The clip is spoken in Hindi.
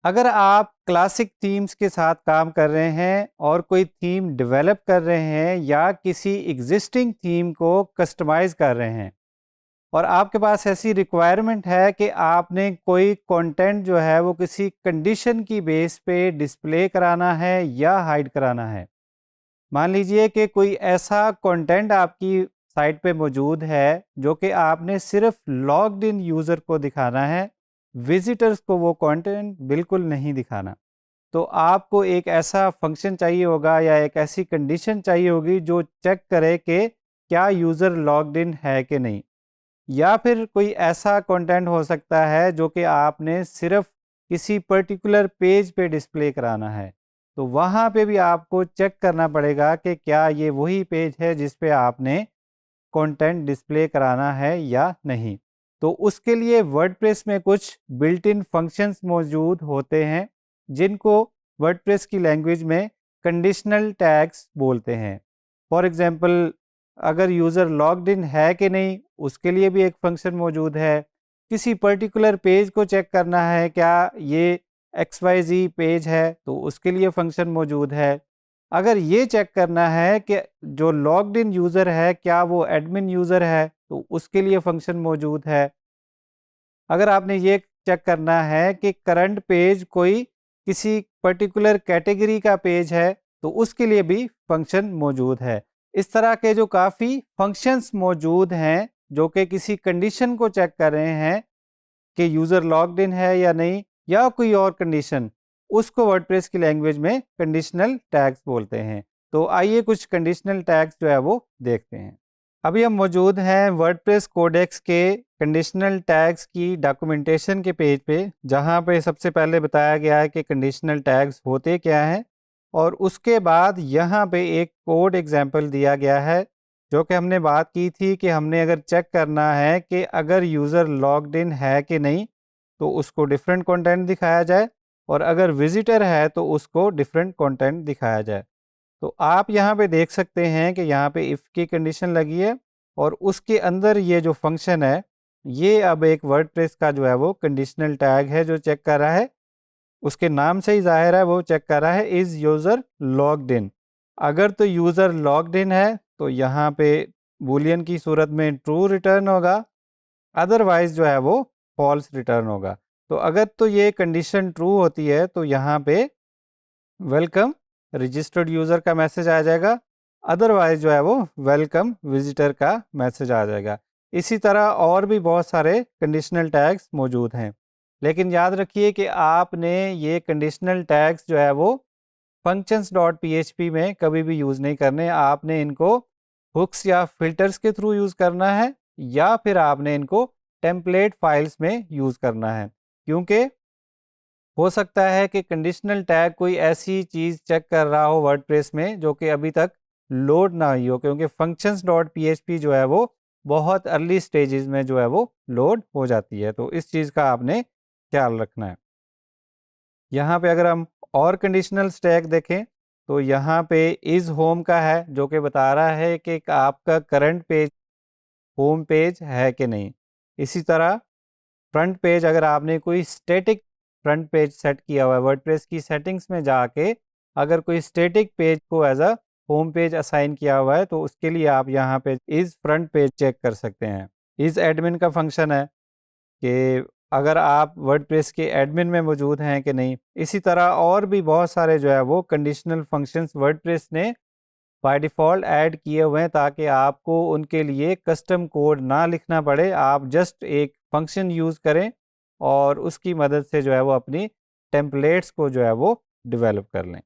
अगर आप क्लासिक थीम्स के साथ काम कर रहे हैं और कोई थीम डेवलप कर रहे हैं या किसी एग्जिस्टिंग थीम को कस्टमाइज कर रहे हैं और आपके पास ऐसी रिक्वायरमेंट है कि आपने कोई कंटेंट जो है वो किसी कंडीशन की बेस पे डिस्प्ले कराना है या हाइड कराना है। मान लीजिए कि कोई ऐसा कंटेंट आपकी साइट पे मौजूद है जो कि आपने सिर्फ लॉग्ड इन यूज़र को दिखाना है, विजिटर्स को वो कंटेंट बिल्कुल नहीं दिखाना। तो आपको एक ऐसा फंक्शन चाहिए होगा या एक ऐसी कंडीशन चाहिए होगी जो चेक करे कि क्या यूज़र लॉग्ड इन है कि नहीं। या फिर कोई ऐसा कंटेंट हो सकता है जो कि आपने सिर्फ किसी पर्टिकुलर पेज पे डिस्प्ले कराना है, तो वहाँ पे भी आपको चेक करना पड़ेगा कि क्या ये वही पेज है जिस पे आपने कंटेंट डिस्प्ले कराना है या नहीं। तो उसके लिए वर्डप्रेस में कुछ बिल्ट इन फंक्शंस मौजूद होते हैं जिनको वर्डप्रेस की लैंग्वेज में कंडीशनल टैग्स बोलते हैं। फॉर एग्जांपल, अगर यूज़र लॉग्ड इन है कि नहीं उसके लिए भी एक फंक्शन मौजूद है। किसी पर्टिकुलर पेज को चेक करना है क्या ये XYZ पेज है तो उसके लिए फंक्शन मौजूद है। अगर ये चेक करना है कि जो लॉग्ड इन यूज़र है क्या वो एडमिन यूज़र है तो उसके लिए फंक्शन मौजूद है। अगर आपने ये चेक करना है कि करंट पेज कोई किसी पर्टिकुलर कैटेगरी का पेज है तो उसके लिए भी फंक्शन मौजूद है। इस तरह के जो काफ़ी फंक्शंस मौजूद हैं जो कि किसी कंडीशन को चेक कर रहे हैं कि यूज़र लॉग्ड इन है या नहीं या कोई और कंडीशन, उसको वर्डप्रेस की लैंग्वेज में कंडीशनल टैग्स बोलते हैं। तो आइए कुछ कंडीशनल टैग्स जो है वो देखते हैं। अभी हम मौजूद हैं वर्डप्रेस कोडेक्स के कंडीशनल टैग्स की डॉक्यूमेंटेशन के पेज पे, जहाँ पे सबसे पहले बताया गया है कि कंडीशनल टैग्स होते क्या हैं और उसके बाद यहाँ पे एक कोड एग्जांपल दिया गया है जो कि हमने बात की थी कि हमने अगर चेक करना है कि अगर यूज़र लॉग्ड इन है कि नहीं तो उसको डिफरेंट कंटेंट दिखाया जाए और अगर विजिटर है तो उसको डिफरेंट कंटेंट दिखाया जाए। तो आप यहाँ पे देख सकते हैं कि यहाँ पे इफ़ की कंडीशन लगी है और उसके अंदर ये जो फंक्शन है ये अब एक वर्डप्रेस का जो है वो कंडीशनल टैग है जो चेक कर रहा है। उसके नाम से ही जाहिर है वो चेक कर रहा है इज़ यूज़र लॉग्ड इन। अगर तो यूज़र लॉग्ड इन है तो यहाँ पे बूलियन की सूरत में ट्रू रिटर्न होगा, अदरवाइज जो है वो फॉल्स रिटर्न होगा। तो अगर तो ये कंडीशन ट्रू होती है तो यहाँ पे वेलकम रजिस्टर्ड यूज़र का मैसेज आ जाएगा, अदरवाइज जो है वो वेलकम विजिटर का मैसेज आ जाएगा। इसी तरह और भी बहुत सारे कंडीशनल टैग्स मौजूद हैं, लेकिन याद रखिए कि आपने ये कंडीशनल टैग्स जो है वो functions.php में कभी भी यूज़ नहीं करने। आपने इनको हुक्स या फिल्टर्स के थ्रू यूज़ करना है या फिर आपने इनको टेम्पलेट फाइल्स में यूज़ करना है, क्योंकि हो सकता है कि कंडीशनल टैग कोई ऐसी चीज़ चेक कर रहा हो वर्डप्रेस में जो कि अभी तक लोड ना हुई हो, क्योंकि functions.php जो है वो बहुत अर्ली स्टेजेस में जो है वो लोड हो जाती है। तो इस चीज़ का आपने ख्याल रखना है। यहाँ पे अगर हम और कंडीशनल स्टैक देखें तो यहाँ पे इज़ होम का है जो कि बता रहा है कि आपका करंट पेज होम पेज है कि नहीं। इसी तरह फ्रंट पेज, अगर आपने कोई स्टैटिक फ्रंट पेज सेट किया हुआ है वर्डप्रेस की सेटिंग्स में जाके, अगर कोई स्टैटिक पेज को as a home page assign किया हुआ है तो उसके लिए आप यहाँ पे इज़ फ्रंट पेज चेक कर सकते हैं। इज़ एडमिन का फंक्शन है कि अगर आप वर्डप्रेस के एडमिन में मौजूद हैं कि नहीं। इसी तरह और भी बहुत सारे जो है वो कंडीशनल फंक्शंस वर्डप्रेस ने बाय डिफ़ॉल्ट ऐड किए हुए हैं ताकि आपको उनके लिए कस्टम कोड ना लिखना पड़े। आप जस्ट एक फंक्शन यूज़ करें और उसकी मदद से जो है वो अपनी टेम्पलेट्स को जो है वो डेवलप कर लें।